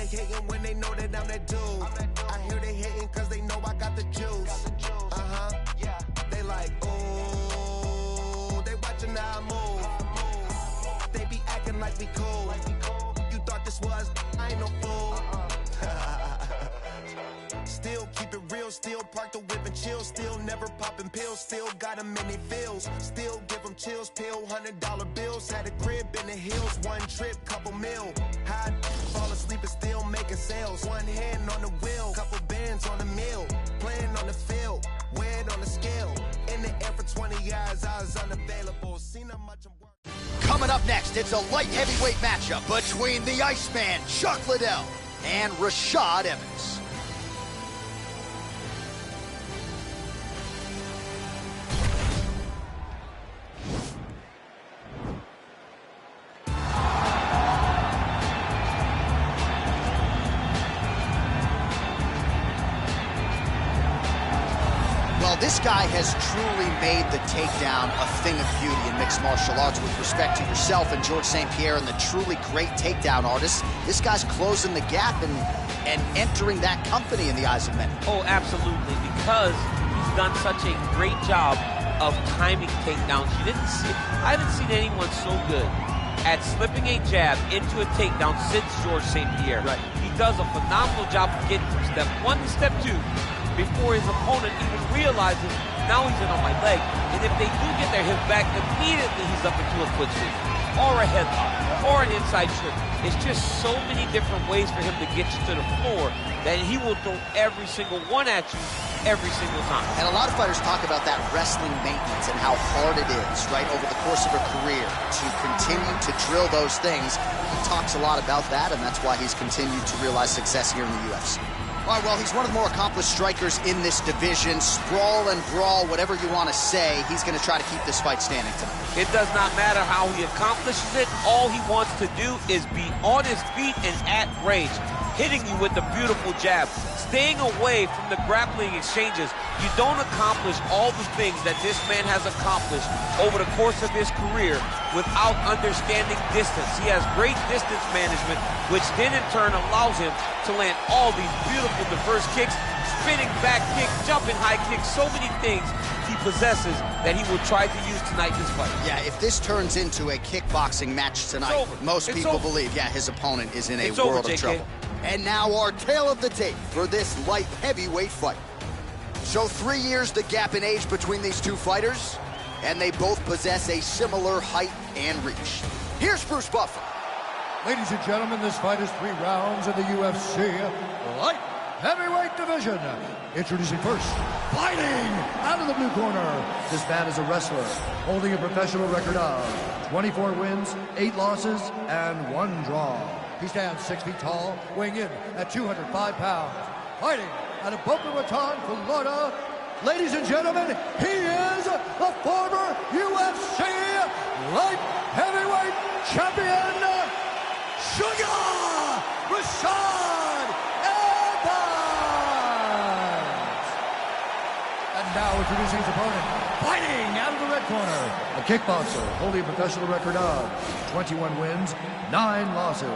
like hating when they know that I'm that dude. I hear they hating cause they know I got the juice. They like, ooh, they watching how I move. They be acting like we cool. You thought this was, I ain't no fool. Still keep it real, still park the whip and chill, still never popping pills, still got them in their feels, still give them chills, pill, $100 bills, had a crib in the hills, one trip, couple mil, high, fall asleep and still making sales, one hand on the wheel, couple bands on the mill, playing on the field, weighed on the scale, in the air for 20 years, I was unavailable, seen how much I'm working. Coming up next, it's a light heavyweight matchup between the Iceman, Chuck Liddell, and Rashad Evans. This guy has truly made the takedown a thing of beauty in mixed martial arts. With respect to yourself and George St. Pierre and the truly great takedown artists, this guy's closing the gap and entering that company in the eyes of many. Oh, absolutely, because he's done such a great job of timing takedowns. I haven't seen anyone so good at slipping a jab into a takedown since George St. Pierre. Right. He does a phenomenal job of getting from step 1 to step 2 before his opponent even realizes, now he's in on my leg. And if they do get their hip back, immediately he's up into a foot sweep, or a headlock, or an inside trip. It's just so many different ways for him to get you to the floor that he will throw every single one at you every single time. And a lot of fighters talk about that wrestling maintenance and how hard it is, right, over the course of a career to continue to drill those things. He talks a lot about that, and that's why he's continued to realize success here in the UFC. All right, well, he's one of the more accomplished strikers in this division. Sprawl and brawl, whatever you want to say, he's going to try to keep this fight standing tonight. It does not matter how he accomplishes it. All he wants to do is be on his feet and at range, hitting you with a beautiful jab, staying away from the grappling exchanges. You don't accomplish all the things that this man has accomplished over the course of his career without understanding distance. He has great distance management, which then in turn allows him to land all these beautiful diverse kicks, spinning back kicks, jumping high kicks, so many things he possesses that he will try to use tonight in this fight. Yeah, if this turns into a kickboxing match tonight, most people believe, yeah, his opponent is in a world of trouble. And now our tale of the tape for this light heavyweight fight. So 3 years the gap in age between these two fighters, and they both possess a similar height and reach. Here's Bruce Buffer. Ladies and gentlemen, this fight is 3 rounds in the UFC light heavyweight division. Introducing first, fighting out of the blue corner. This man is a wrestler holding a professional record of 24 wins, 8 losses, and 1 draw. He stands 6 feet tall, weighing in at 205 pounds. Fighting out of Boca Raton, Florida. Ladies and gentlemen, he is the former UFC light heavyweight champion, Sugar Rashad Evans. And now introducing his opponent, fighting out of the red corner, a kickboxer holding a professional record of 21 wins, 9 losses.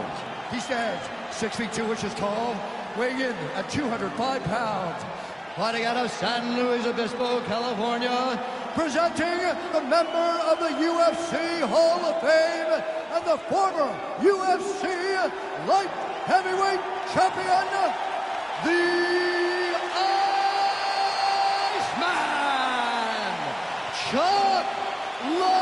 He stands 6 feet 2 inches tall, weighing in at 205 pounds. Fighting out of San Luis Obispo, California, presenting the member of the UFC Hall of Fame and the former UFC light heavyweight champion, the Iceman, Chuck Liddell.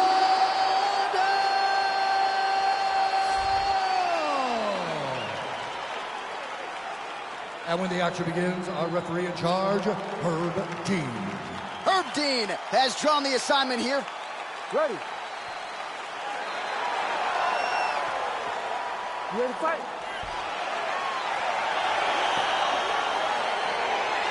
And when the action begins, our referee in charge, Herb Dean. Herb Dean has drawn the assignment here. Ready. You ready to fight?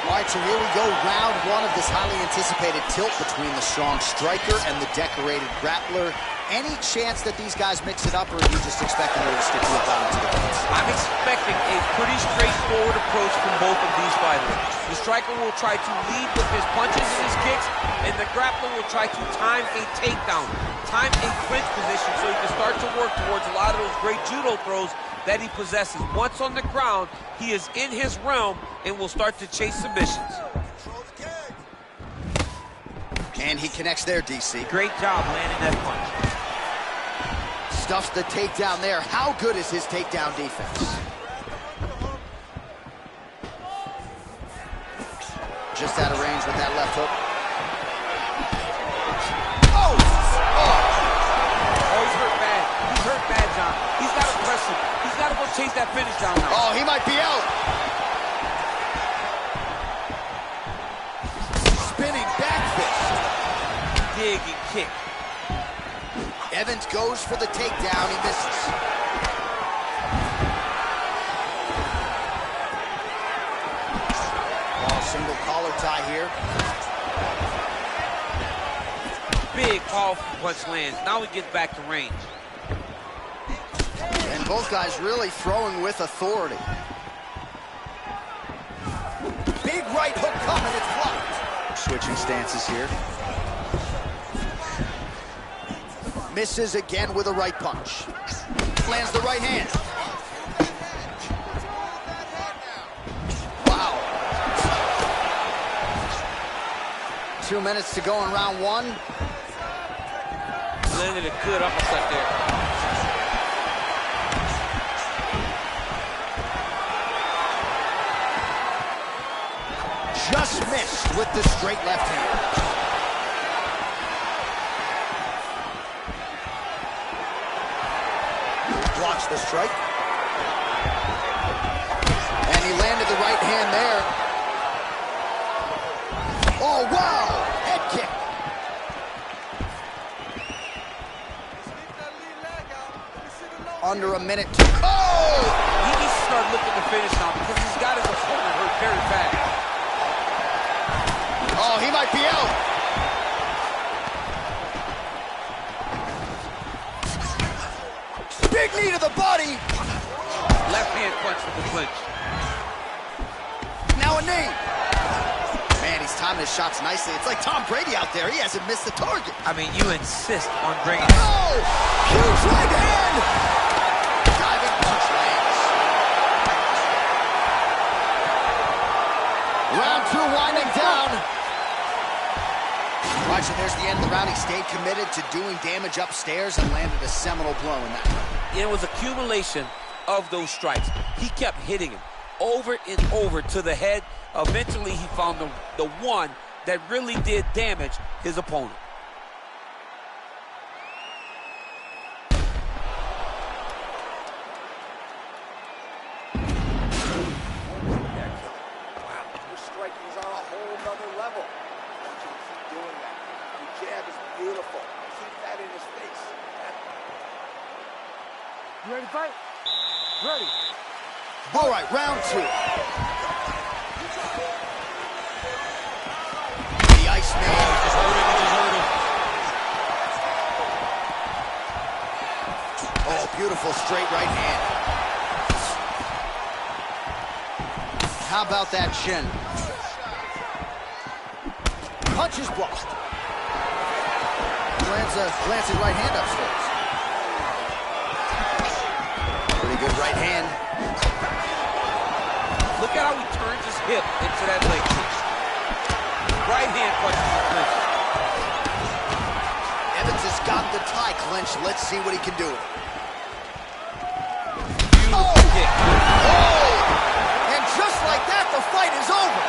All right, so here we go, round 1 of this highly anticipated tilt between the strong striker and the decorated grappler. Any chance that these guys mix it up, or are you just expecting them to stick to the bottom to the points? I'm expecting a pretty straightforward approach from both of these fighters. The striker will try to lead with his punches and his kicks, and the grappler will try to time a takedown time in clinch position so he can start to work towards a lot of those great judo throws that he possesses. Once on the ground, he is in his realm and will start to chase submissions. And he connects there, DC. Great job landing that punch. Stuffs the takedown there. How good is his takedown defense? Just out of range with that left hook. Oh! Oh, he's hurt bad. He's hurt bad, John. He's got to press him. He's got to go chase that finish down now. Oh, he might be out. Spinning back fist. Dig and kick. Evans goes for the takedown. He misses. Single collar tie here. Big, powerful punch lands. Now he gets back to range. And both guys really throwing with authority. Big right hook coming, it's blocked. Switching stances here. Misses again with a right punch. Lands the right hand. Wow. 2 minutes to go in round one. Landed a good uppercut there. Just missed with the straight left hand. Blocks the strike. And he landed the right hand there. Oh, wow! Head kick. Under a minute to... Oh! He needs to start looking to finish now because he's got his opponent hurt very bad. Oh, he might be out. Big knee to the body. Left hand punch with the clinch. Now a knee. Man, he's timing his shots nicely. It's like Tom Brady out there. He hasn't missed the target. I mean, you insist on bringing... Oh! Huge right hand! Diving punch lands. Round two winding down. Watching, there's the end of the round. He stayed committed to doing damage upstairs and landed a seminal blow in that one. It was accumulation of those strikes. He kept hitting him over and over to the head. Eventually, he found the one that really did damage his opponent. Wow, your striking is on a whole nother level. Keep doing that. Your jab is beautiful. Keep that in his face. You ready to fight? Ready. All right, round two. The Iceman. Just hurt him, just hurt him. Oh, beautiful straight right hand. How about that shin? Punch is blocked. Lands a glancing right hand upstairs. Pretty good right hand. Look at how he turns his hip into that leg kick. Right hand punches the clinch. Evans has got the tie clinch. Let's see what he can do. Beautiful kick. Oh! And just like that, the fight is over.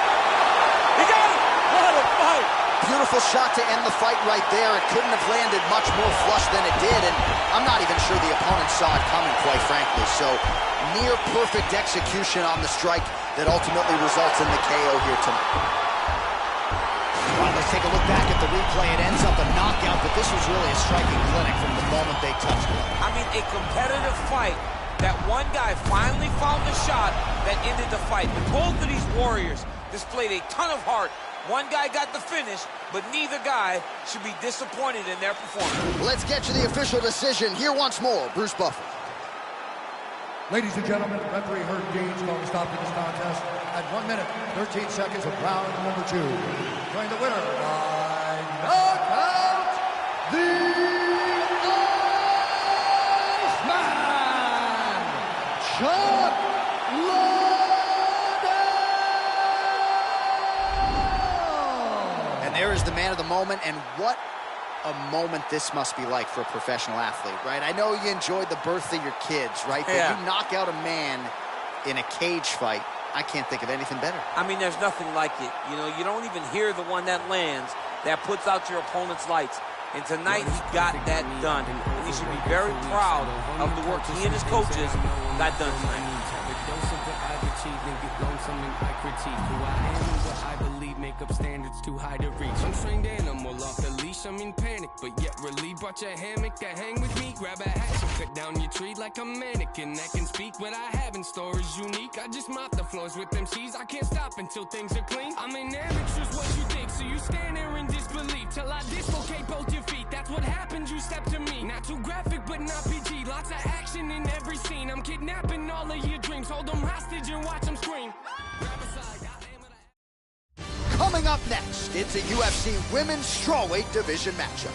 He got it! What a fight! Beautiful shot to end the fight right there. It couldn't have landed much more flush than it did, and I'm not even sure the opponent saw it coming, quite frankly. So, near perfect execution on the strike that ultimately results in the KO here tonight. All right, let's take a look back at the replay. It ends up a knockout, but this was really a striking clinic from the moment they touched it. I mean, a competitive fight that one guy finally found the shot that ended the fight. But both of these warriors displayed a ton of heart. One guy got the finish, but neither guy should be disappointed in their performance. Let's get to the official decision. Here once more, Bruce Buffer. Ladies and gentlemen, referee Herb Dean's going to stop this contest at 1 minute, 13 seconds of round number 2. Declaring the winner by knockout, the Chuck Liddell! And there is the man of the moment, and what a moment this must be like for a professional athlete, right? I know you enjoyed the birth of your kids, right? But you knock out a man in a cage fight. I can't think of anything better. I mean, there's nothing like it. You know, you don't even hear the one that lands, that puts out your opponent's lights. And tonight, he got that done. And he should be very proud of the work he and his coaches got done tonight. Make up standards too high to reach. Untrained animal off the leash, I'm in panic, but yet relieved. Brought your hammock to hang with me. Grab a hatchet, cut down your tree like a mannequin. I can speak what I have in store is unique. I just mop the floors with them cheese. I can't stop until things are clean. I'm an amateur's what you think, so you stand there in disbelief till I dislocate both your feet. That's what happened, you step to me. Not too graphic, but not PG. Lots of action in every scene. I'm kidnapping all of your dreams. Hold them hostage and watch them scream. Grab a side, Coming up next, it's a UFC Women's Strawweight Division matchup.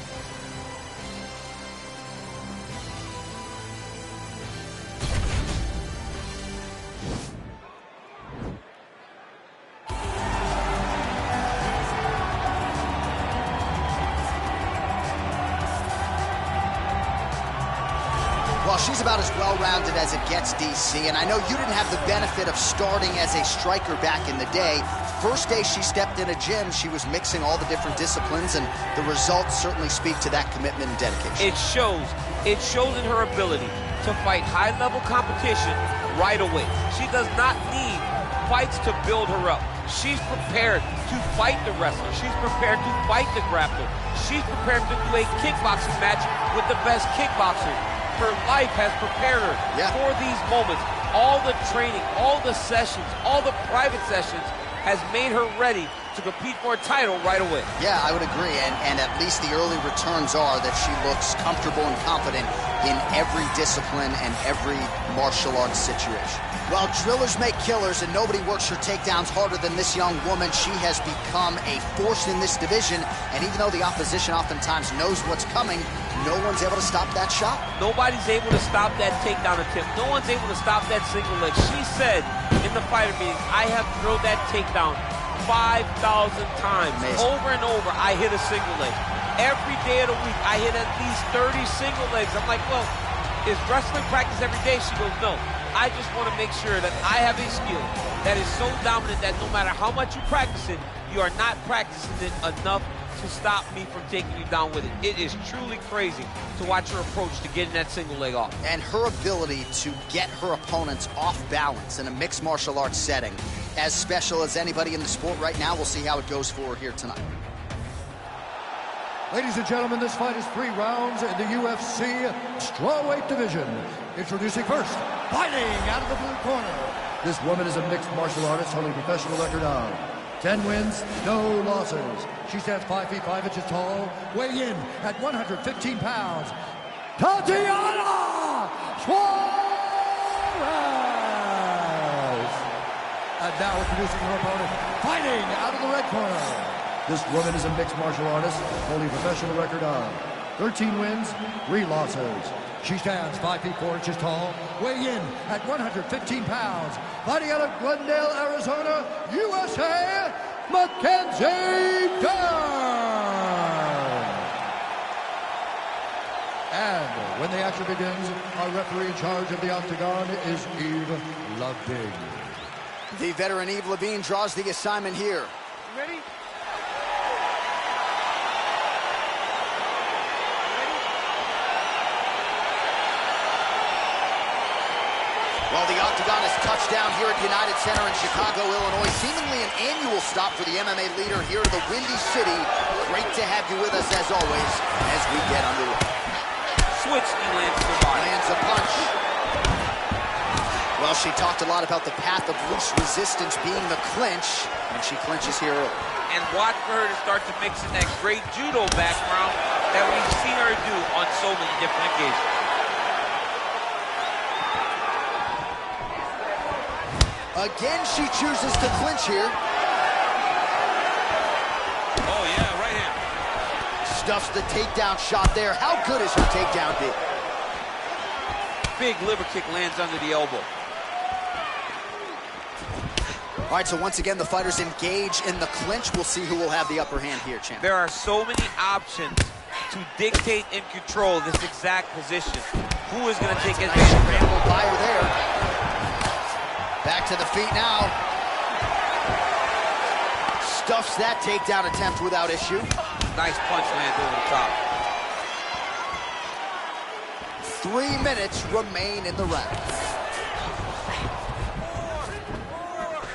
Well, she's about as well-rounded as it gets, DC, and I know you didn't have the benefit of starting as a striker back in the day. First day she stepped in a gym, she was mixing all the different disciplines, and the results certainly speak to that commitment and dedication. It shows. It shows in her ability to fight high-level competition right away. She does not need fights to build her up. She's prepared to fight the wrestler. She's prepared to fight the grappler. She's prepared to do a kickboxing match with the best kickboxer. Her life has prepared her for these moments. All the training, all the sessions, all the private sessions has made her ready to compete for a title right away. Yeah, I would agree, and at least the early returns are that she looks comfortable and confident in every discipline and every martial arts situation. While drillers make killers and nobody works her takedowns harder than this young woman, she has become a force in this division, and even though the opposition oftentimes knows what's coming, no one's able to stop that shot. Nobody's able to stop that takedown attempt. No one's able to stop that single leg. She said in the fighter meetings, I have drilled that takedown 5,000 times. Amazing. Over and over, I hit a single leg. Every day of the week, I hit at least 30 single legs. I'm like, well, is wrestling practice every day? She goes, no. I just want to make sure that I have a skill that is so dominant that no matter how much you practice it, you are not practicing it enough to stop me from taking you down with it. It is truly crazy to watch her approach to getting that single leg off. And her ability to get her opponents off balance in a mixed martial arts setting, as special as anybody in the sport right now. We'll see how it goes for her here tonight. Ladies and gentlemen, this fight is 3 rounds in the UFC Strawweight Division. Introducing first, fighting out of the blue corner. This woman is a mixed martial artist holding a professional record of 10 wins, no losses. She stands 5 feet 5 inches tall, weighing in at 115 pounds. Tatiana Suarez! And now introducing her opponent, fighting out of the red corner. This woman is a mixed martial artist holding a professional record of 13 wins, 3 losses. She stands 5 feet 4 inches tall, weighing in at 115 pounds. Fighting out of Glendale, Arizona, USA, Mackenzie Dern! And when the action begins, our referee in charge of the octagon is Eve Levine. The veteran Eve Levine draws the assignment here. Ready? Well, the octagon has touched down here at United Center in Chicago, Illinois. Seemingly an annual stop for the MMA leader here in the Windy City. Great to have you with us, as always, as we get underway. Switch and lands the body. Lands a punch. Well, she talked a lot about the path of least resistance being the clinch, and she clinches here early. And watch for her to start to mix in that great judo background that we've seen her do on so many different occasions. Again, she chooses to clinch here. Oh, yeah, right hand. Stuffs the takedown shot there. How good is her takedown, D? Big liver kick lands under the elbow. All right, so once again, the fighters engage in the clinch. We'll see who will have the upper hand here, champ. There are so many options to dictate and control this exact position. Who is going to take advantage? Nice scramble by her there. Back to the feet now. Stuffs that takedown attempt without issue. Nice punch land over the top. 3 minutes remain in the round.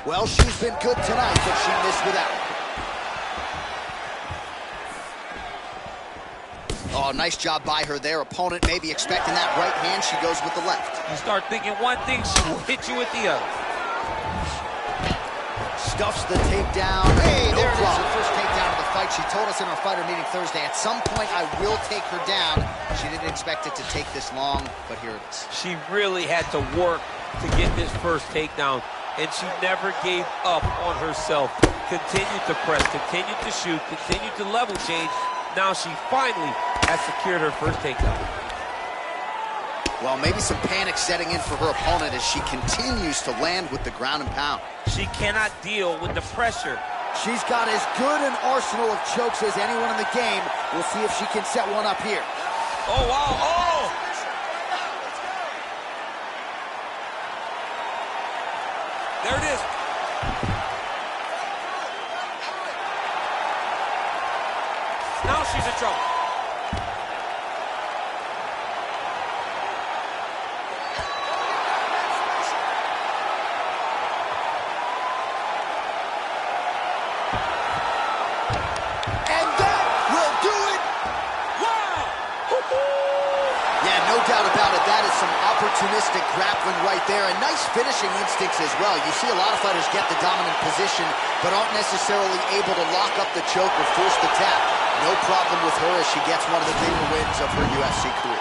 Well, she's been good tonight, but she missed without it. Oh, nice job by her there. Opponent maybe expecting that right hand. She goes with the left. You start thinking one thing, she will hit you with the other. Stuffs the takedown. Hey, there it is, her first takedown of the fight. She told us in our fighter meeting Thursday, at some point I will take her down. She didn't expect it to take this long, but here it is. She really had to work to get this first takedown, and she never gave up on herself. Continued to press, continued to shoot, continued to level change. Now she finally has secured her first takedown. Well, maybe some panic setting in for her opponent as she continues to land with the ground and pound. She cannot deal with the pressure. She's got as good an arsenal of chokes as anyone in the game. We'll see if she can set one up here. Oh, wow, oh! There it is. Now she's in trouble. Opportunistic grappling right there, and nice finishing instincts as well. You see a lot of fighters get the dominant position, but aren't necessarily able to lock up the choke or force the tap. No problem with her as she gets one of the bigger wins of her UFC career.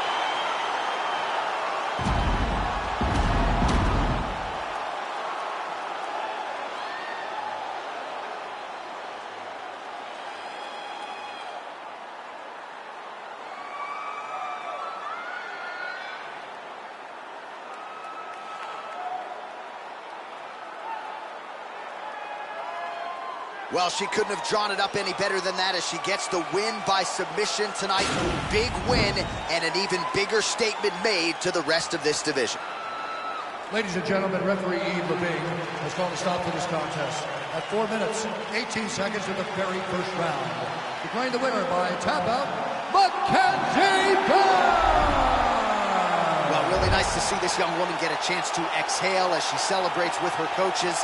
Well, she couldn't have drawn it up any better than that as she gets the win by submission tonight. Big win and an even bigger statement made to the rest of this division. Ladies and gentlemen, referee Yves Levine has called a stop to this contest at 4 minutes, 18 seconds of the very first round. Declaring the winner by tap out, Mackenzie Brown! Well, really nice to see this young woman get a chance to exhale as she celebrates with her coaches.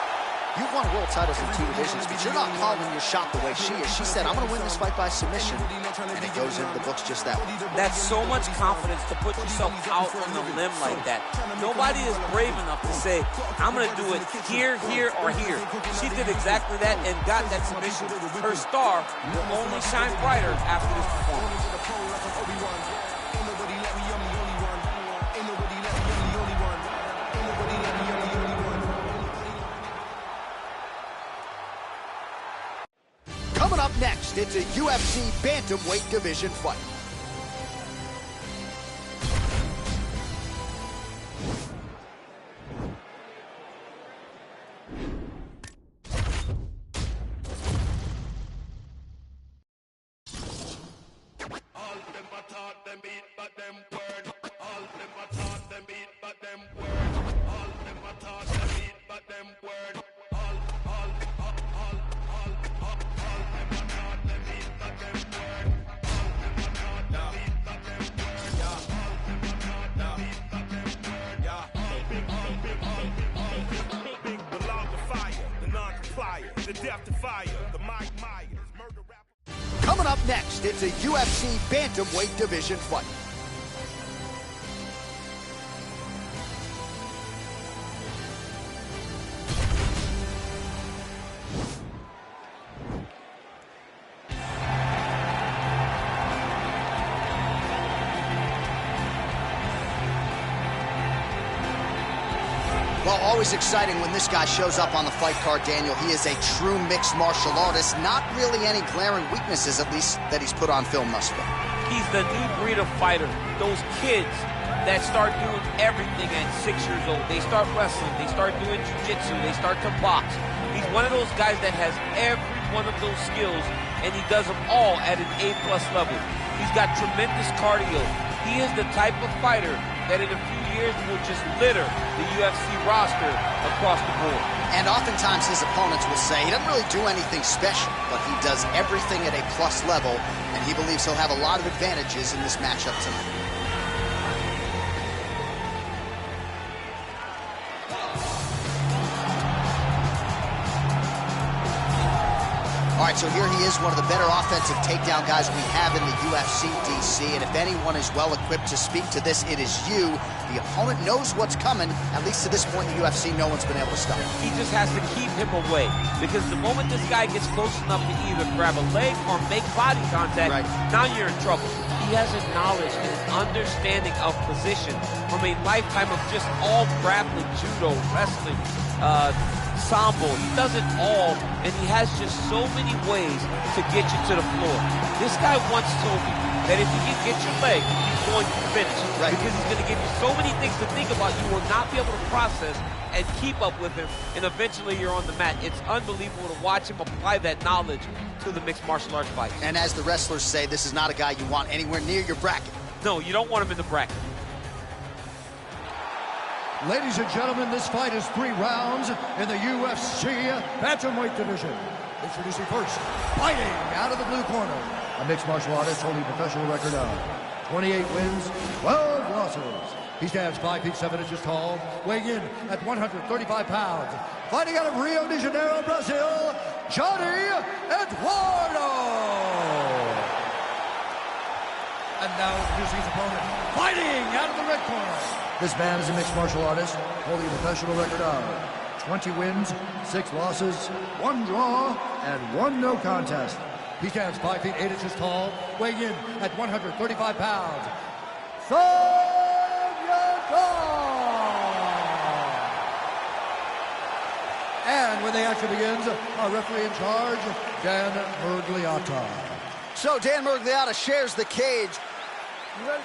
You've won world titles in 2 divisions, but you're not calling your shot the way she is. She said, I'm going to win this fight by submission, and it goes into the books just that way. That's so much confidence to put yourself out on the limb like that. Nobody is brave enough to say, I'm going to do it here, here, or here. She did exactly that and got that submission. Her star will only shine brighter after this performance. Coming up next, it's a UFC bantamweight division fight. Coming up next, it's a UFC bantamweight division fight. Well, always exciting when this guy shows up on the fight card, Daniel. He is a true mixed martial artist. Not really any glaring weaknesses, at least, that he's put on film thus far. He's the new breed of fighter. Those kids that start doing everything at 6 years old. They start wrestling. They start doing jiu-jitsu. They start to box. He's one of those guys that has every one of those skills, and he does them all at an A+ level. He's got tremendous cardio. He is the type of fighter that in a few years will just litter the UFC roster across the board. And oftentimes his opponents will say he doesn't really do anything special, but he does everything at a plus level, and he believes he'll have a lot of advantages in this matchup tonight. All right, so here he is, one of the better offensive takedown guys we have in the UFC, DC. And if anyone is well-equipped to speak to this, it is you. The opponent knows what's coming. At least to this point in the UFC, no one's been able to stop him. He just has to keep him away, because the moment this guy gets close enough to either grab a leg or make body contact, now you're in trouble. He has a knowledge and an understanding of position from a lifetime of just all grappling, judo, wrestling, sambo. He does it all, and he has just so many ways to get you to the floor. This guy once told me that if he can get your leg, he's going to finish. Because he's going to give you so many things to think about, you will not be able to process and keep up with him, and eventually you're on the mat. It's unbelievable to watch him apply that knowledge to the mixed martial arts fight. And as the wrestlers say, this is not a guy you want anywhere near your bracket. No, you don't want him in the bracket. Ladies and gentlemen, this fight is 3 rounds in the UFC bantamweight division. Introducing first, fighting out of the blue corner, a mixed martial artist holding a professional record of 28 wins, 12 losses. He stands 5 feet 7 inches tall, weighing in at 135 pounds. Fighting out of Rio de Janeiro, Brazil, Johnny Eduardo. And now introducing his opponent, fighting out of the red corner. This man is a mixed martial artist holding a professional record of 20 wins, 6 losses, 1 draw, and 1 no contest. He stands 5 feet 8 inches tall, weighing in at 135 pounds. And when the action begins, our referee in charge, Dan Murgliata. So Dan Murgliata shares the cage. You ready?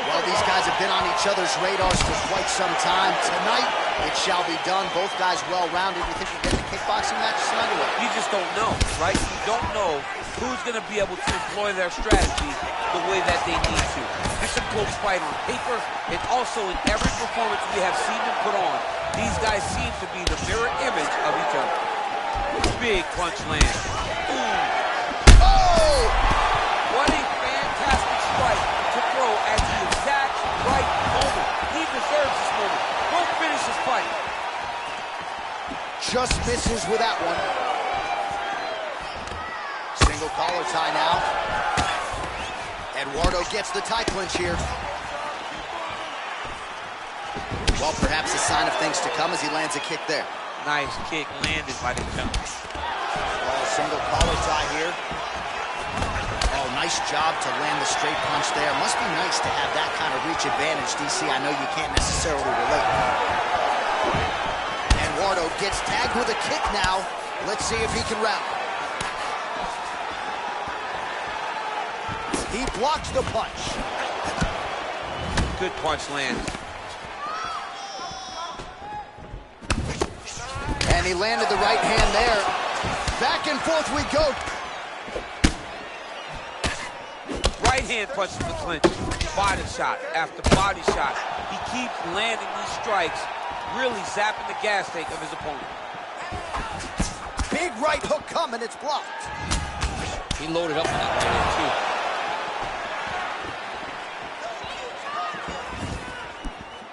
Well, these guys have been on each other's radars for quite some time. Tonight, it shall be done. Both guys well-rounded. You think we're getting a kickboxing match tonight or what? You just don't know, right? You don't know who's going to be able to employ their strategy the way that they need to. It's a close fight on paper, and also in every performance we have seen them put on, these guys seem to be the mirror image of each other. Big punch land. Ooh. Oh! What a fantastic strike to throw at the exact right moment. He deserves this moment. Go finish this fight. Just misses with that one. Single collar tie now. Eduardo gets the tie clinch here. Well, perhaps a sign of things to come as he lands a kick there. Nice kick landed by the gentleman. Oh, single collar tie here. Oh, nice job to land the straight punch there. Must be nice to have that kind of reach advantage, DC. I know you can't necessarily relate. Eduardo gets tagged with a kick now. Let's see if he can wrap. He blocks the punch. Good punch lands. And he landed the right hand there. Back and forth we go. Right hand punches the clinch. Body shot after body shot. He keeps landing these strikes, really zapping the gas tank of his opponent. Big right hook coming, it's blocked. He loaded up on that right hand too.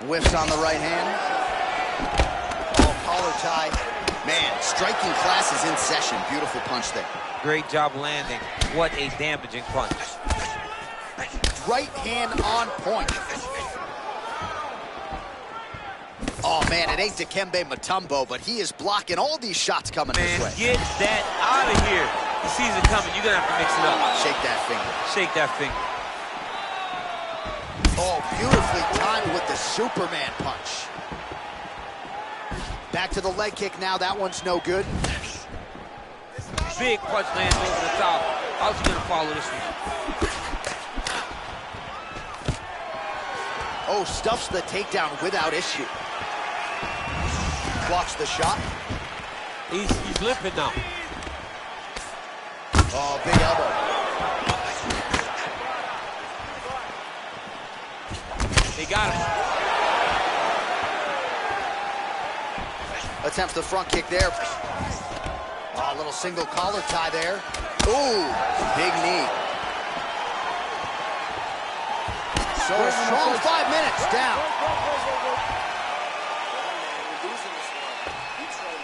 Whiffs on the right hand. Oh, collar tie. Man, striking class is in session. Beautiful punch there. Great job landing. What a damaging punch. Right hand on point. Oh, man, it ain't Dikembe Mutombo, but he is blocking all these shots coming his way. Get that out of here. He sees it coming. You're going to have to mix it up. Shake that finger. Shake that finger. Oh, beautifully timed with the Superman punch. Back to the leg kick now. That one's no good. Big punch lands over the top. How's he going to follow this one? Oh, stuffs the takedown without issue. Blocks the shot. He's limping now. Oh, big elbow. They got him. Attempts the front kick there. Oh, a little single collar tie there. Ooh, big knee. So a strong 5 minutes down. You're losing this one. You train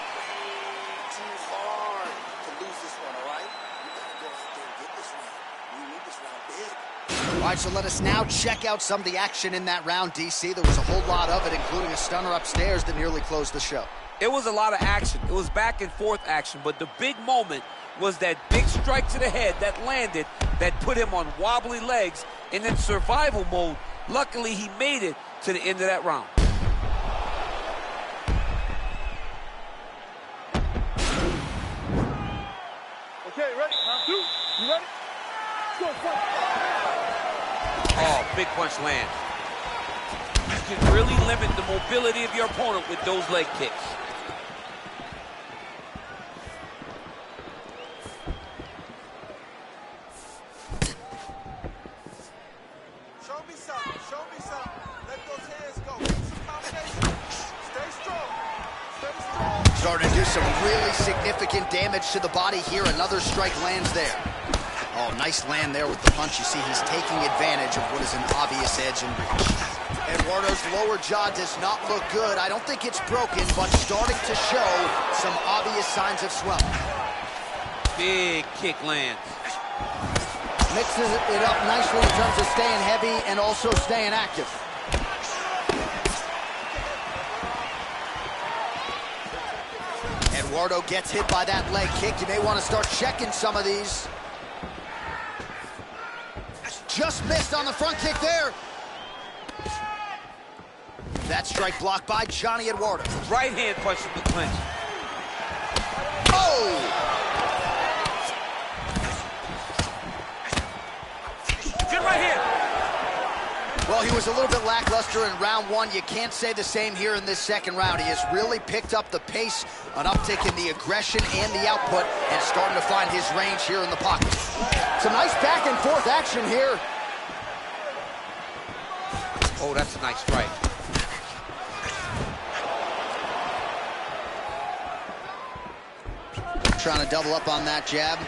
too hard to lose this one, all right? You gotta go out there and get this round. You need this round big. All right, so let us now check out some of the action in that round, DC. There was a whole lot of it, including a stunner upstairs that nearly closed the show. It was a lot of action. It was back and forth action, but the big moment was that big strike to the head that landed, that put him on wobbly legs, and in survival mode. Luckily, he made it to the end of that round. Okay, ready? Round 2. You ready? Go, fight. Oh, big punch lands. You can really limit the mobility of your opponent with those leg kicks. Show me something. Show me something. Let those hands go. Get some combination. Stay strong. Stay strong. Starting to do some really significant damage to the body here. Another strike lands there. Oh, nice land there with the punch. You see he's taking advantage of what is an obvious edge in reach. Eduardo's lower jaw does not look good. I don't think it's broken, but starting to show some obvious signs of swelling. Big kick lands. Mixes it up nicely in terms of staying heavy and also staying active. Eduardo gets hit by that leg kick. You may want to start checking some of these. Just missed on the front kick there. That strike blocked by Johnny Eduardo. Right hand punch from the clinch. Oh! Good right hand. Well, he was a little bit lackluster in round one. You can't say the same here in this second round. He has really picked up the pace, an uptick in the aggression and the output, and starting to find his range here in the pocket. Some nice back and forth action here. Oh, that's a nice strike. Trying to double up on that jab.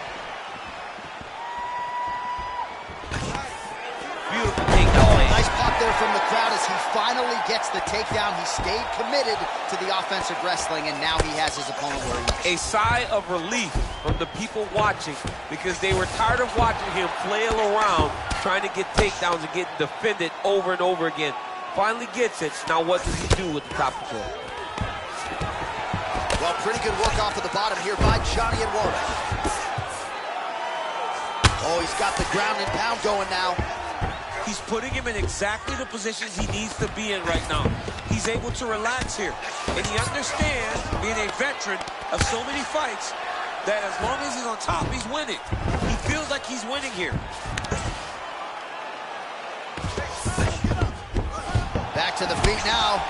Beautiful takedown. Nice pop there from the crowd as he finally gets the takedown. He stayed committed to the offensive wrestling, and now he has his opponent where he is. A sigh of relief from the people watching because they were tired of watching him flail around trying to get takedowns and getting defended over and over again. Finally gets it. So now what does he do with the top control? Well, pretty good work off of the bottom here by Johnny Eduardo. Oh, he's got the ground and pound going now. He's putting him in exactly the positions he needs to be in right now. He's able to relax here. And he understands, being a veteran of so many fights, that as long as he's on top, he's winning. He feels like he's winning here. Back to the feet now.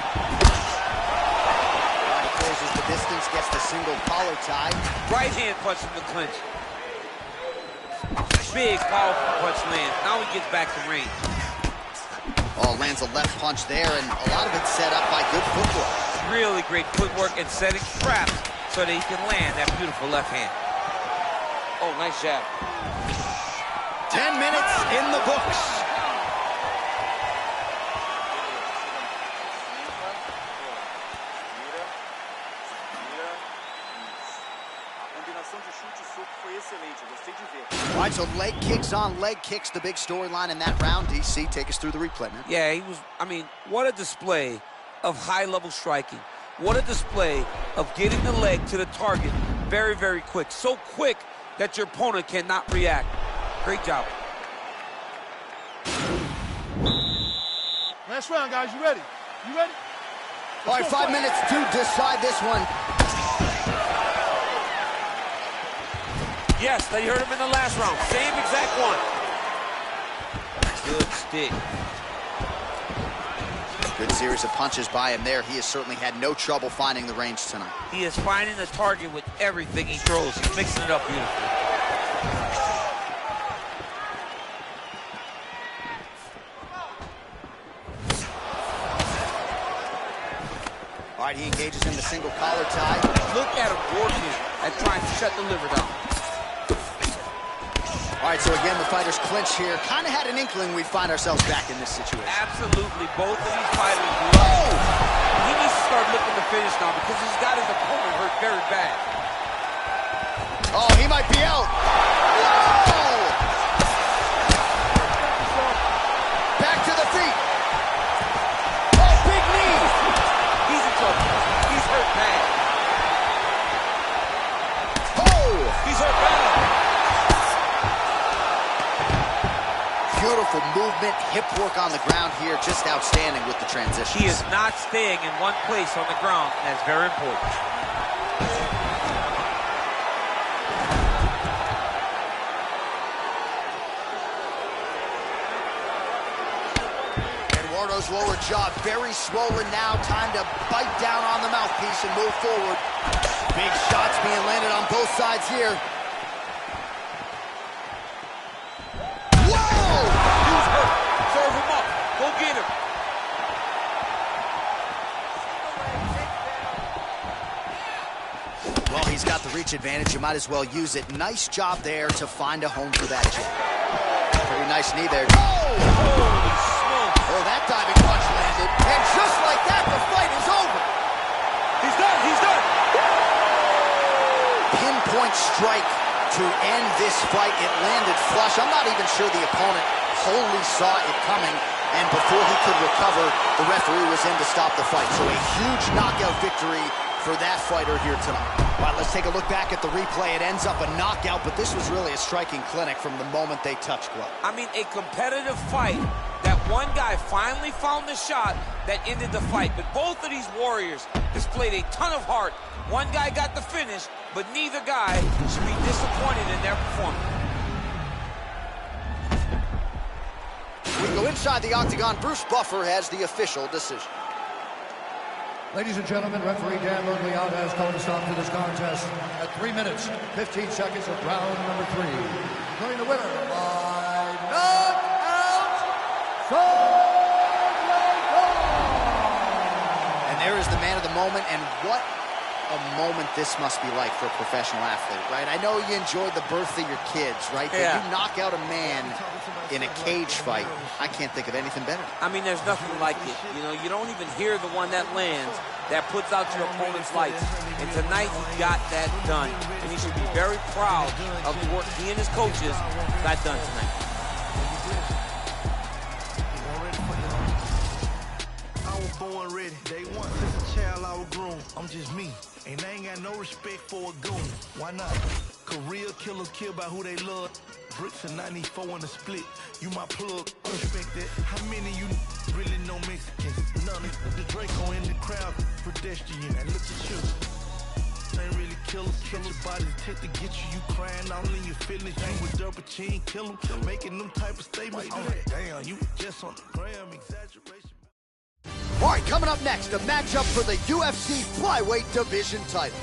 He closes the distance, gets the single collar tie. Right hand punch from the clinch. Big, powerful punch lands. Now he gets back to range. Oh, lands a left punch there, and a lot of it's set up by good footwork. Really great footwork and setting traps so that he can land that beautiful left hand. Oh, nice jab. 10 minutes in the books. All right, so leg kicks on leg kicks, the big storyline in that round. DC, take us through the replay, man. Yeah, he was, I mean, what a display of high-level striking. What a display of getting the leg to the target very, very quick. So quick that your opponent cannot react. Great job. Last round, guys. You ready? You ready? All right, 5 minutes to decide this one. Yes, they heard him in the last round. Same exact one. Good stick. Good series of punches by him there. He has certainly had no trouble finding the range tonight. He is finding the target with everything he throws. He's mixing it up beautifully. All right, he engages in the single collar tie. Look at him working at trying to shut the liver down. All right, so again, the fighters clinch here. Kind of had an inkling we'd find ourselves back in this situation. Absolutely. Both of these fighters love. He needs to start looking to finish now because he's got his opponent hurt very bad. Oh, he might be out. Whoa! Back to the feet. Oh, big knee. He's in trouble. He's hurt bad. Oh! He's hurt bad. Beautiful movement, hip work on the ground here, just outstanding with the transitions. He is not staying in one place on the ground, and that's very important. Eduardo's lower jaw very swollen now. Time to bite down on the mouthpiece and move forward. Big shots being landed on both sides here. Serve him up. Go get him. Well, he's got the reach advantage. You might as well use it. Nice job there to find a home for that jab. Pretty nice knee there. Oh! Holy smoke. Oh, that diving punch landed. And just like that, the fight is over. He's done. He's done. Pinpoint strike to end this fight. It landed flush. I'm not even sure the opponent wholly saw it coming, and before he could recover, the referee was in to stop the fight. So a huge knockout victory for that fighter here tonight. All right, let's take a look back at the replay. It ends up a knockout, but this was really a striking clinic from the moment they touched glove. I mean, a competitive fight that one guy finally found the shot that ended the fight. But both of these warriors displayed a ton of heart. One guy got the finish, but neither guy should be disappointed in their performance. We go inside the octagon. Bruce Buffer has the official decision. Ladies and gentlemen, referee Dan Murphy-out has called a stop to this contest at 3 minutes, 15 seconds of round number 3. Declaring the winner by knockout, And there is the man of the moment, and what a moment this must be like for a professional athlete, right? I know you enjoyed the birth of your kids, right? Yeah. But you knock out a man in a cage fight. I can't think of anything better. I mean, there's nothing like it. You know, you don't even hear the one that lands that puts out your opponent's lights. And tonight, he got that done. And he should be very proud of the work he and his coaches got done tonight. I was born ready. Day one, since a child I was grown. I'm just me. And I ain't got no respect for a goon. Why not? Career killers kill by who they love. Bricks and 94 in the split. You my plug. Respect that. How many you really know Mexicans? None of the Draco in the crowd. Pedestrian. And look at you. Ain't really killers. Kill your bodies. Take to get you. You crying all in your feelings. You with double chin. Kill them. Making them type of statements. I'm like, damn, you just on the gram. Exaggeration. All right, coming up next, a matchup for the UFC flyweight division title.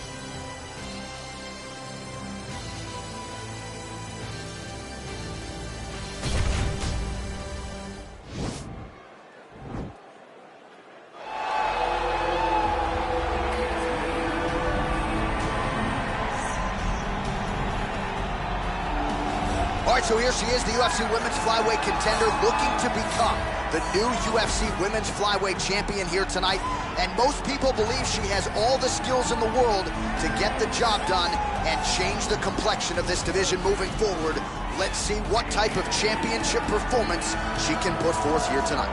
All right, so here she is, the UFC Women's Flyweight contender looking to become the new UFC Women's Flyweight champion here tonight. And most people believe she has all the skills in the world to get the job done and change the complexion of this division moving forward. Let's see what type of championship performance she can put forth here tonight.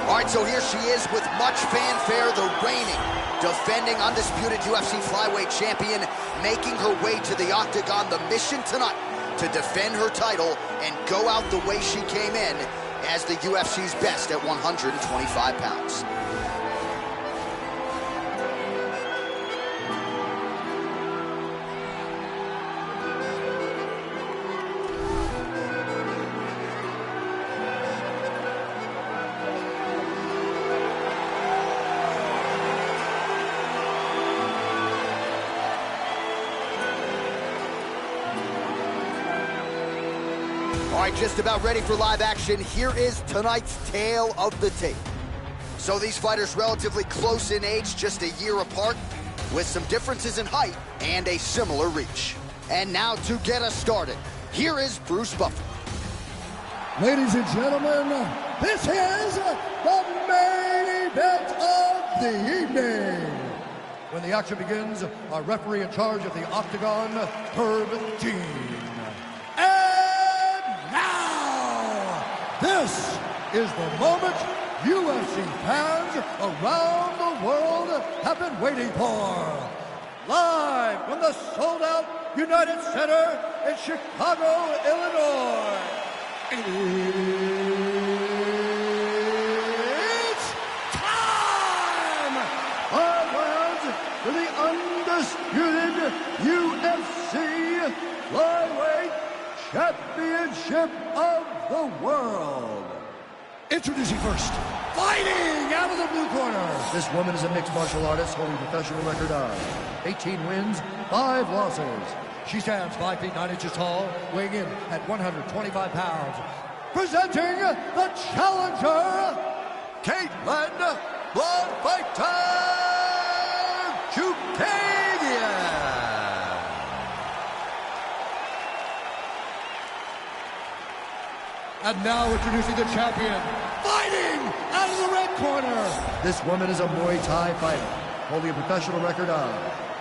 All right, so here she is with much fanfare, the reigning, defending undisputed UFC flyweight champion, making her way to the octagon. The mission tonight to defend her title and go out the way she came in as the UFC's best at 125 pounds. All right, just about ready for live action. Here is tonight's tale of the tape. So these fighters relatively close in age, just a year apart, with some differences in height and a similar reach. And now to get us started, here is Bruce Buffer. Ladies and gentlemen, this is the main event of the evening. When the action begins, our referee in charge of the octagon, Herb Dean. This is the moment UFC fans around the world have been waiting for. Live from the sold-out United Center in Chicago, Illinois. It's time! Five rounds for the undisputed UFC Flyweight Championship of the world. Introducing first, fighting out of the blue corner. This woman is a mixed martial artist holding a professional record of 18 wins, 5 losses. She stands 5 feet 9 inches tall, weighing in at 125 pounds. Presenting the challenger, Caitlin Blood Fighter Chukagian. And now introducing the champion, fighting out of the red corner. This woman is a Muay Thai fighter, holding a professional record of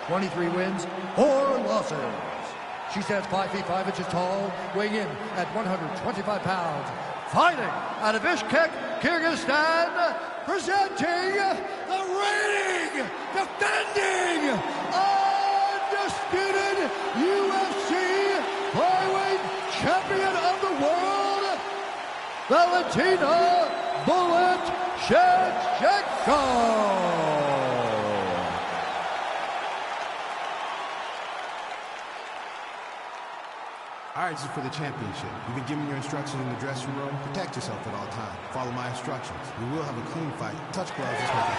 23 wins, 4 losses. She stands 5 feet 5 inches tall, weighing in at 125 pounds. Fighting out of Bishkek, Kyrgyzstan, presenting the reigning, defending, undisputed UFC flyweight champion of the world, Valentina Bullet Shevchenko. All right, this is for the championship. You've been given your instructions in the dressing room. Protect yourself at all times. Follow my instructions. We will have a clean fight. Touch gloves. Let's make it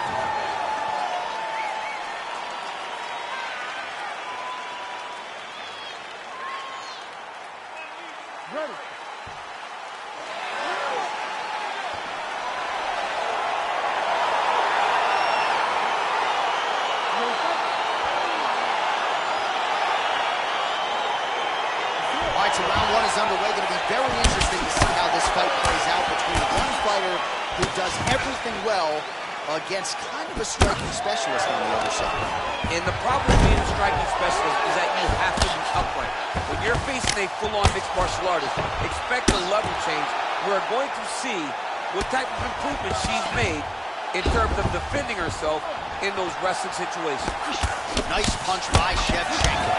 clean. Ready. So round one is underway. Going to be very interesting to see how this fight plays out between one fighter who does everything well against kind of a striking specialist on the other side. And the problem with being a striking specialist is that you have to be upright. When you're facing a full-on mixed martial artist, expect a level change. We're going to see what type of improvement she's made in terms of defending herself in those wrestling situations. Nice punch by Shevchenko.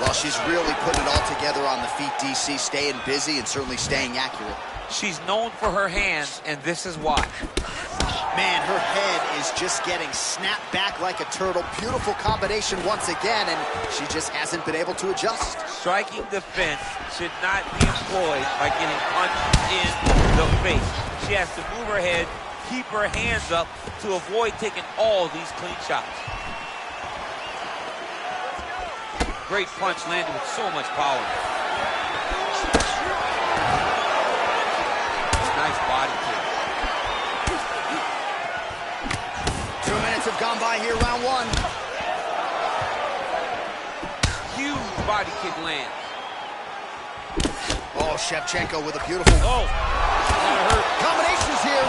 Well, she's really putting it all together on the feet, DC, staying busy and certainly staying accurate. She's known for her hands, and this is why. Man, her head is just getting snapped back like a turtle. Beautiful combination once again, and she just hasn't been able to adjust. Striking defense should not be employed by getting punched in the face. She has to move her head, keep her hands up to avoid taking all these clean shots. Great punch landed with so much power. Nice body kick. 2 minutes have gone by here, round one. Huge body kick land. Oh, Shevchenko with a beautiful... Oh, that hurt. Combinations here.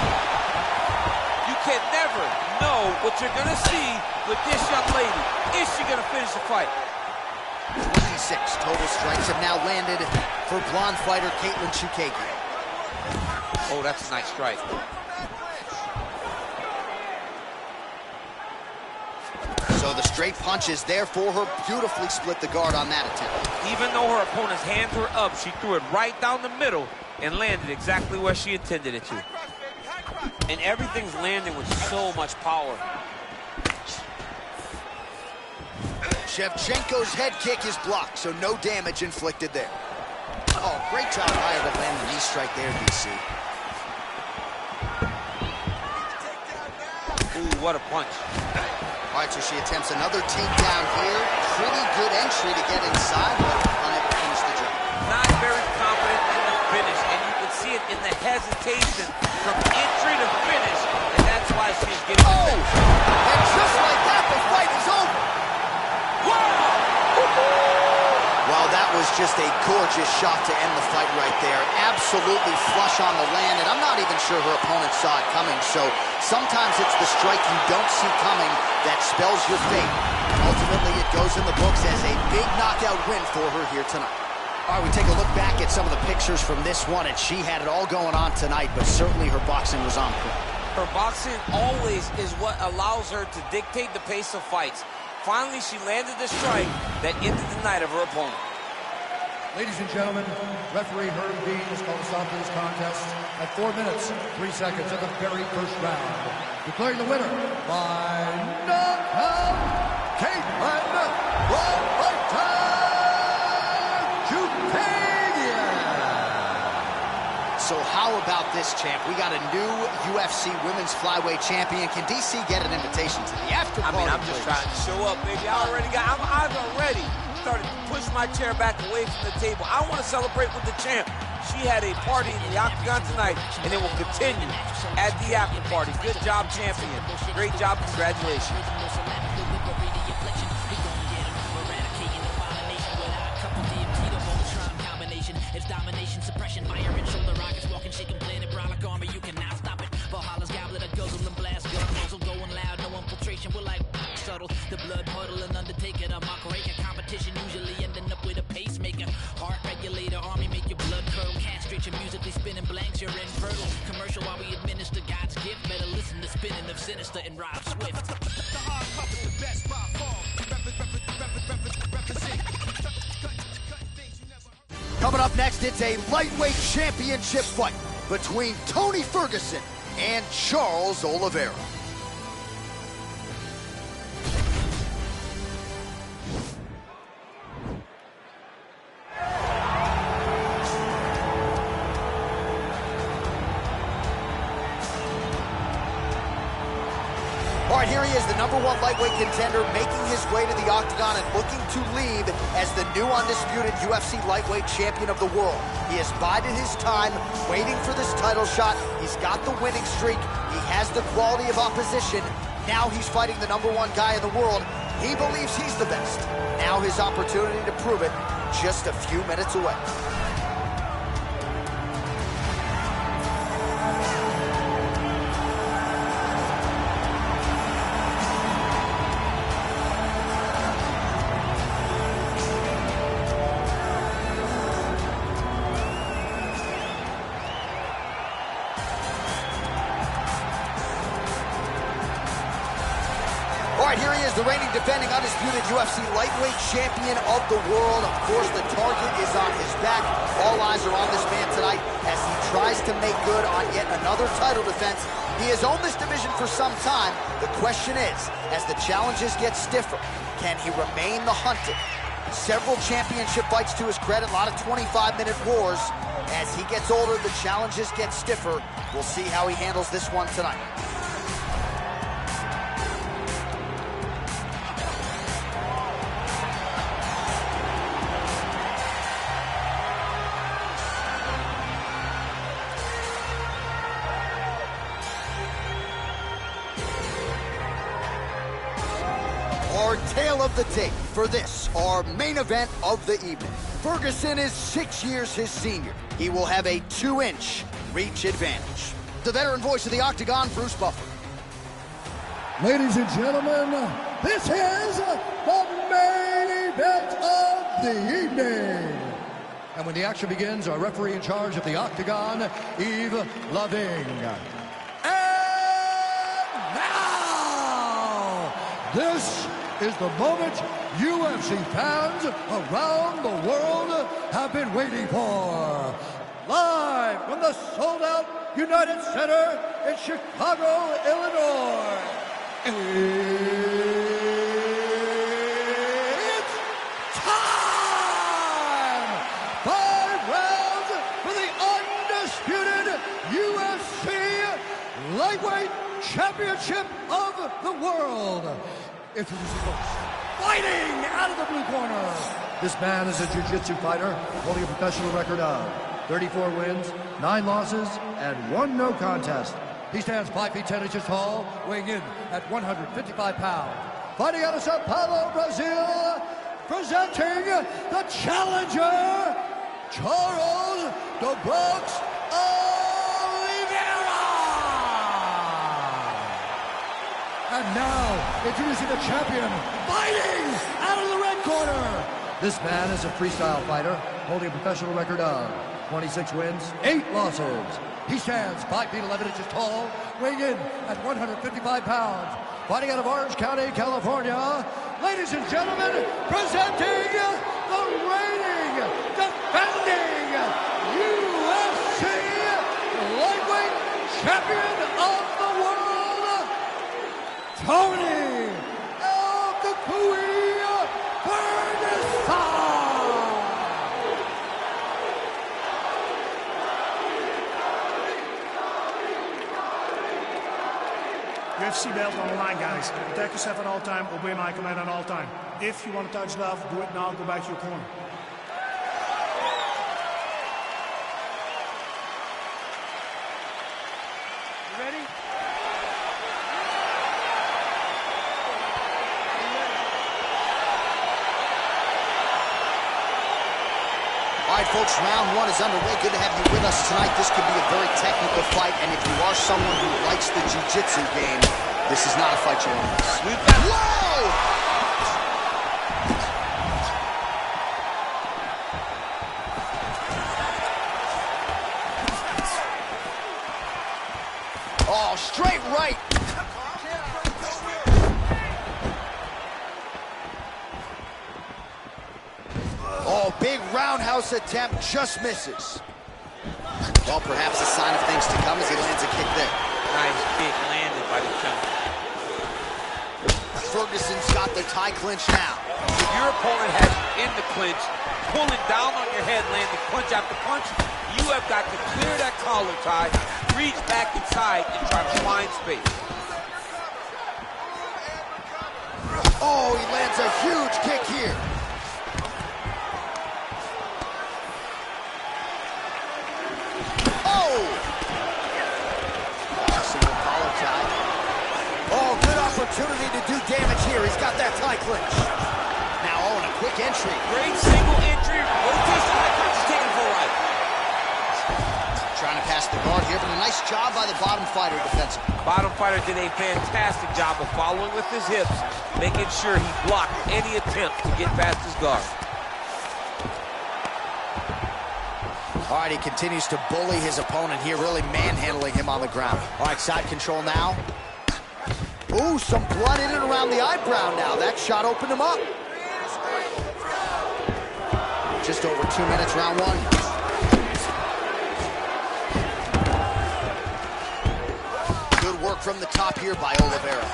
You can never know what you're going to see with this young lady. Is she going to finish the fight? 26 total strikes have now landed for blonde fighter Caitlin Chukagian. Oh, that's a nice strike. So the straight punches there for her, beautifully split the guard on that attempt. Even though her opponent's hands were up, she threw it right down the middle and landed exactly where she intended it to. And everything's landing with so much power. Shevchenko's head kick is blocked, so no damage inflicted there. Oh, great job by her to land the knee strike there, DC. Ooh, what a punch. All right, so she attempts another takedown here. Pretty good entry to get inside, but unable to finish the job. Not very confident in the finish, and you can see it in the hesitation from entry to finish, and that's why she's getting the finish. And just like that, the fight is over. Wow! Well, that was just a gorgeous shot to end the fight right there. Absolutely flush on the land, and I'm not even sure her opponent saw it coming, so sometimes it's the strike you don't see coming that spells your fate. Ultimately, it goes in the books as a big knockout win for her here tonight. All right, we take a look back at some of the pictures from this one, and she had it all going on tonight, but certainly her boxing was on point. Her boxing always is what allows her to dictate the pace of fights. Finally, she landed the strike that ended the night of her opponent. Ladies and gentlemen, referee Herb Dean has called a stop to this contest at 4 minutes, 3 seconds of the very first round. Declaring the winner by knockout, Caitlin So how about this, champ? We got a new UFC women's flyweight champion. Can DC get an invitation to the after party? I mean, I'm just trying to show up, baby. I've already started to push my chair back away from the table. I want to celebrate with the champ. She had a party in the octagon tonight, and it will continue at the after party. Good job, champion. Great job. Congratulations. It's domination, suppression, fire and shoulder rockets, walking, shaking, planet, brolic armor, you cannot stop it. Valhalla's goblet, a guzzle and blast, gun muzzle going loud, no infiltration, we're like subtle. The blood puddle and undertaker, a mock raker, competition usually ending up with a pacemaker. Heart regulator, army make your blood curdle, castrate your musically spinning blanks, you're infertile. Commercial while we administer God's gift, better listen to spinning of Sinister and Rob Swift. The hard puppet, the best by far. Coming up next, it's a lightweight championship fight between Tony Ferguson and Charles Oliveira. All right, here he is, the #1 lightweight contender, making his way to the octagon and looking to leave as the new undisputed UFC lightweight champion of the world. He has bided his time, waiting for this title shot. He's got the winning streak. He has the quality of opposition. Now he's fighting the #1 guy in the world. He believes he's the best. Now his opportunity to prove it, just a few minutes away. All right, here he is, the reigning, defending, undisputed UFC lightweight champion of the world. Of course, the target is on his back. All eyes are on this man tonight as he tries to make good on yet another title defense. He has owned this division for some time. The question is, as the challenges get stiffer, can he remain the hunted? Several championship fights to his credit, a lot of 25-minute wars. As he gets older, the challenges get stiffer. We'll see how he handles this one tonight. Our tale of the tape for this, our main event of the evening. Ferguson is 6 years his senior. He will have a 2-inch reach advantage. The veteran voice of the Octagon, Bruce Buffer. Ladies and gentlemen, this is the main event of the evening. And when the action begins, our referee in charge of the Octagon, Yves Lavigne. And now, this is the moment UFC fans around the world have been waiting for. Live from the sold-out United Center in Chicago, Illinois. It's time! 5 rounds for the undisputed UFC Lightweight Championship of the World. Introducing folks, fighting out of the blue corner. This man is a jiu-jitsu fighter holding a professional record of 34 wins, 9 losses, and 1 no contest. He stands 5 feet 10 inches tall, weighing in at 155 pounds. Fighting out of Sao Paulo, Brazil, presenting the challenger, Charles "The Bronx" Oliveira. And now, introducing the champion, fighting out of the red corner. This man is a freestyle fighter, holding a professional record of 26 wins, 8 losses. He stands 5 feet 11 inches tall, weighing in at 155 pounds. Fighting out of Orange County, California, ladies and gentlemen, presenting the reigning, defending UFC Lightweight Champion of the World, Tony El Cucuy Bernasson. UFC belt on the line, guys. Protect yourself at all time, obey my command at all time. If you want to touch love, do it now, go back to your corner. You ready? All right, folks, round 1 is underway. Good to have you with us tonight. This could be a very technical fight, and if you are someone who likes the jiu-jitsu game, this is not a fight you want to miss. Whoa! Oh, straight right. Oh, big roundhouse attempt, just misses. Well, perhaps a sign of things to come as he lands a kick there. Nice kick landed by the champ. Ferguson's got the tie clinch now. If your opponent has you in the clinch, pulling down on your head, landing punch after punch, you have got to clear that collar tie, reach back inside, and try to find space. Oh, he lands a huge kick here. Oh, good opportunity to do damage here. He's got that tie clinch. Now, oh, and a quick entry. Great single entry. Rotation high clinch is taking full right. Trying to pass the guard here, but a nice job by the bottom fighter defensively. Bottom fighter did a fantastic job of following with his hips, making sure he blocked any attempt to get past his guard. All right, he continues to bully his opponent here, really manhandling him on the ground. All right, side control now. Ooh, some blood in and around the eyebrow now. That shot opened him up. Just over 2 minutes, round 1. Good work from the top here by Oliveira.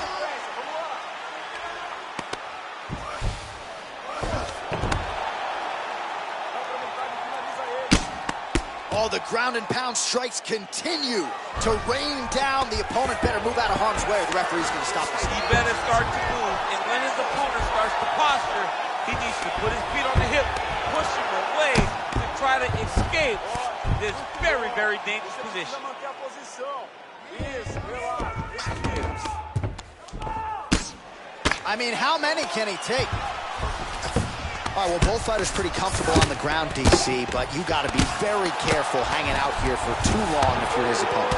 Oh, the ground and pound strikes continue to rain down. The opponent better move out of harm's way. The referee's going to stop this. He better start to move, and when his opponent starts to posture, he needs to put his feet on the hip, push him away to try to escape this very, very dangerous position. I mean, how many can he take? All right, well, both fighters pretty comfortable on the ground, DC, but you got to be very careful hanging out here for too long if you're his opponent.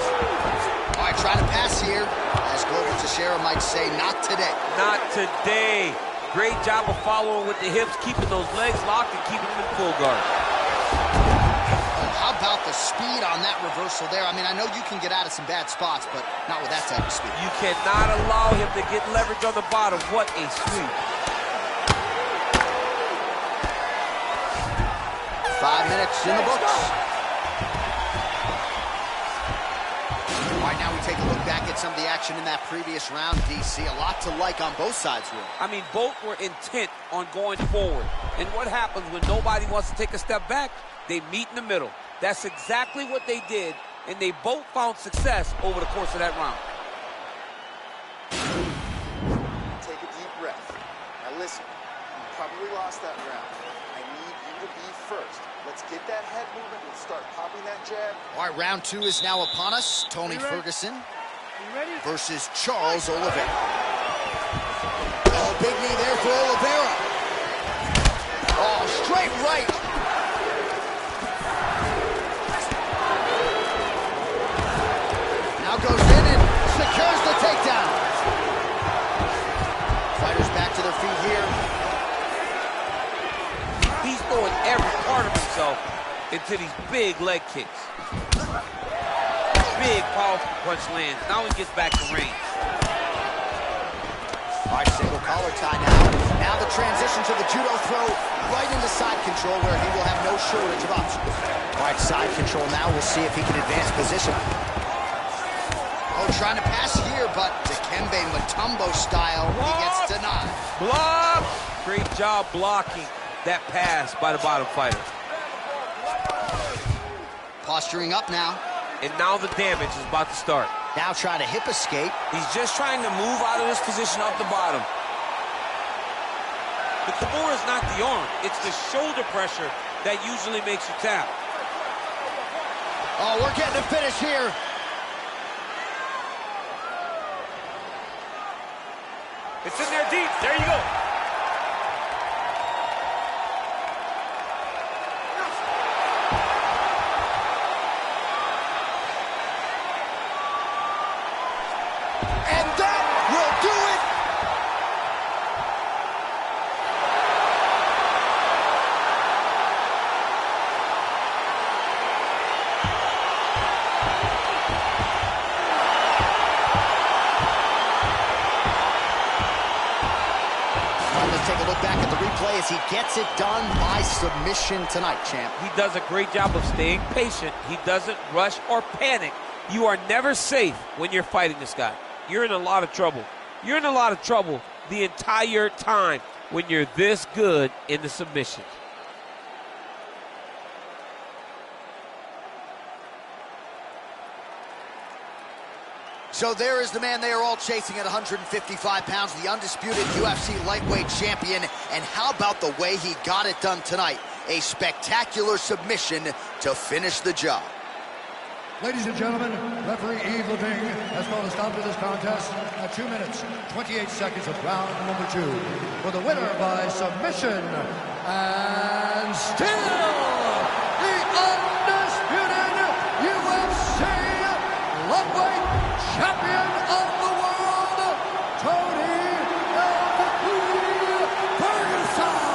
All right, trying to pass here. As Glover Teixeira might say, not today. Not today. Great job of following with the hips, keeping those legs locked and keeping them in full guard. How about the speed on that reversal there? I mean, I know you can get out of some bad spots, but not with that type of speed. You cannot allow him to get leverage on the bottom. What a sweep. 5 minutes in the books. All right, now we take a look back at some of the action in that previous round, DC. A lot to like on both sides, really. I mean, both were intent on going forward. And what happens when nobody wants to take a step back? They meet in the middle. That's exactly what they did, and they both found success over the course of that round. Take a deep breath. Now listen, you probably lost that round. I need you to be first. Let's get that head movement. Let's start popping that jab. All right, round 2 is now upon us. Tony Ferguson versus Charles Oliveira. Oh, big knee there for Oliveira. Oh, straight right. Now goes in and secures the takedown. Fighters back to their feet here. He's throwing every part of himself into these big leg kicks. Big, powerful punch lands. Now he gets back to range. All right, single collar tie now. Now the transition to the judo throw right into side control where he will have no shortage of options. All right, side control now. We'll see if he can advance position. Oh, trying to pass here, but Dikembe Mutombo style, he gets denied. Block! Great job blocking that pass by the bottom fighter. Posturing up now. And now the damage is about to start. Now trying to hip escape. He's just trying to move out of this position off the bottom. The Kimura is not the arm. It's the shoulder pressure that usually makes you tap. Oh, we're getting a finish here. It's in there deep. There you go. And that will do it. Let's take a look back at the replay as he gets it done by submission tonight, champ. He does a great job of staying patient. He doesn't rush or panic. You are never safe when you're fighting this guy. You're in a lot of trouble. You're in a lot of trouble the entire time when you're this good in the submissions. So there is the man they are all chasing at 155 pounds, the undisputed UFC lightweight champion. And how about the way he got it done tonight? A spectacular submission to finish the job. Ladies and gentlemen, referee Yves Leving has called a stop to this contest at 2 minutes, 28 seconds of round number 2. For the winner by submission, and still the undisputed UFC lightweight champion of the world, Tony Ferguson.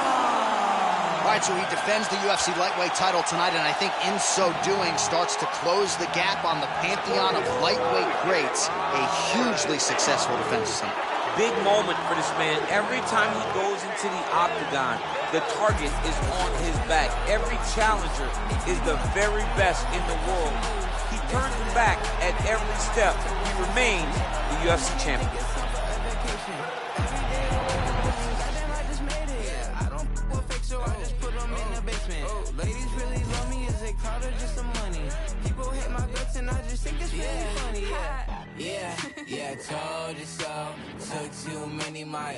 All right, so he defends the UFC lightweight title tonight, and I think in so doing starts to close the gap on the pantheon of lightweight greats. A hugely successful defense tonight. Big moment for this man. Every time he goes into the octagon, the target is on his back. Every challenger is the very best in the world. He turns him back at every step. He remains the UFC champion. Ladies really love me, is it crowd or just some money? People hate my guts and I just think it's really funny, yeah, I told you so, took too many, my